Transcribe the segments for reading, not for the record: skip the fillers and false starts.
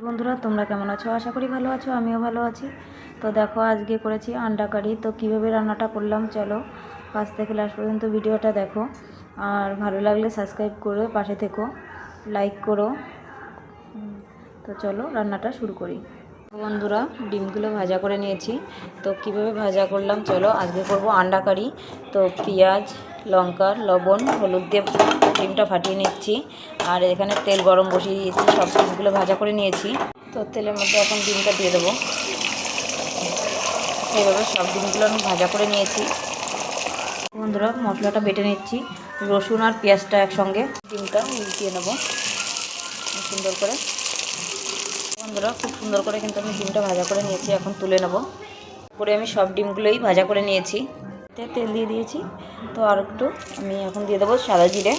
বন্ধুরা তোমরা কেমন আছো? আশা করি ভালো আছো, আমিও ভালো আছি। তো দেখো আজকে করেছি আন্ডা কারি। তো কীভাবে রান্নাটা করলাম চলো ফার্স্ট থেকে লাস্ট পর্যন্ত ভিডিওটা দেখো, আর ভালো লাগলে সাবস্ক্রাইব করে পাশে থেকো, লাইক করো। তো চলো রান্নাটা শুরু করি। বন্ধুরা ডিমগুলো ভাজা করে নিয়েছি। তো কীভাবে ভাজা করলাম চলো, আজকে করব আন্ডা কারি। তো পেঁয়াজ, লঙ্কা, লবণ, হলুদ দিয়ে ডিমটা ফাটিয়ে নিচ্ছি। আর এখানে তেল গরম বসিয়ে দিয়েছি, সব ডিমগুলো ভাজা করে নিয়েছি। তো তেলের মধ্যে এখন ডিমটা দিয়ে দেবো। এইভাবে সব ডিমগুলো আমি ভাজা করে নিয়েছি। বন্ধুরা মশলাটা বেটে নিচ্ছি, রসুন আর পেঁয়াজটা একসঙ্গে ডিমটা উল্টিয়ে নেবো সুন্দর করে। বন্ধুরা খুব সুন্দর করে কিন্তু আমি ডিমটা ভাজা করে নিয়েছি, এখন তুলে নেব। পরে আমি সব ডিমগুলোই ভাজা করে নিয়েছি, তেল দিয়ে দিয়েছি। তো আর একটু আমি এখন দিয়ে দেবো সাদা জিরে।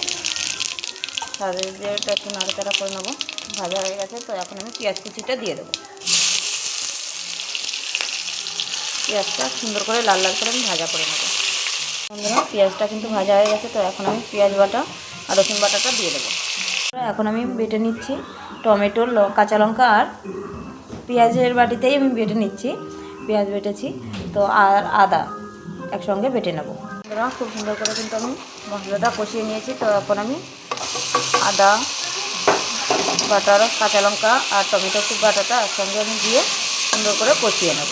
সাদা জিরেটা একটু নাড়াচাড়া করে নেবো। ভাজা হয়ে গেছে, তো এখন আমি পেঁয়াজ কুচিটা দিয়ে দেবো। পেঁয়াজটা সুন্দর করে লাল লাল করে আমি ভাজা করে নেবো। বন্ধুরা পেঁয়াজটা কিন্তু ভাজা হয়ে গেছে, তো এখন আমি পেঁয়াজ বাটা আর রসুন বাটাটা দিয়ে দেবো। এখন আমি বেটে নিচ্ছি টমেটো, কাঁচা লঙ্কা আর পেঁয়াজের বাটিতেই আমি বেটে নিচ্ছি। পেঁয়াজ বেটেছি, তো আর আদা একসঙ্গে বেটে নেবো। খুব সুন্দর করে কিন্তু আমি মশলাটা কষিয়ে নিয়েছি। তো এখন আমি আদা বাটার, কাঁচা লঙ্কা আর টমেটো বাটাটা একসঙ্গে আমি দিয়ে সুন্দর করে কষিয়ে নেব।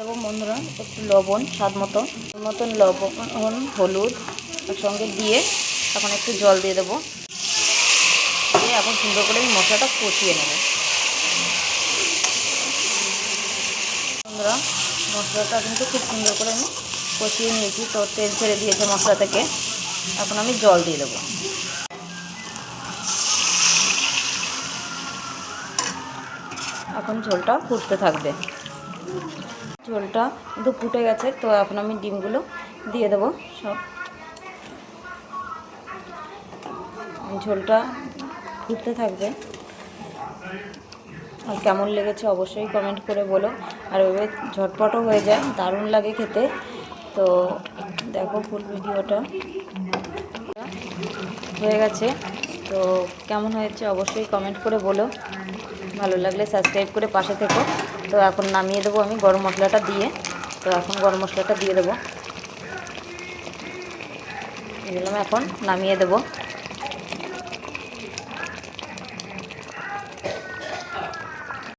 এবং বন্ধুরা একটু লবণ স্বাদ মতন লবণ, হলুদ একসঙ্গে দিয়ে এখন একটু জল দিয়ে দেবো। দিয়ে এখন সুন্দর করে আমি মশলাটা কষিয়ে নেব। বন্ধুরা মশলাটা কিন্তু খুব সুন্দর করে আমি কষিয়ে নিয়েছি। তো তেল ছেড়ে দিয়েছে মশলা থেকে, এখন আমি জল দিয়ে দেবো। এখন ঝোলটা ফুটতে থাকবে। ঝোলটা কিন্তু ফুটে গেছে, তো এখন আমি ডিমগুলো দিয়ে দেবো সব। ঝোলটা ফুটতে থাকবে। আর কেমন লেগেছে অবশ্যই কমেন্ট করে বলো। আর ওইভাবে ঝটপটও হয়ে যায়, দারুণ লাগে খেতে। তো দেখো ফুল ভিডিওটা হয়ে গেছে। তো কেমন হয়েছে অবশ্যই কমেন্ট করে বলো। ভালো লাগলে সাবস্ক্রাইব করে পাশে থেকো। তো এখন নামিয়ে দেবো আমি গরম মশলাটা দিয়ে। তো এখন গরম মশলাটা দিয়ে দেবো, এখন নামিয়ে দেবো।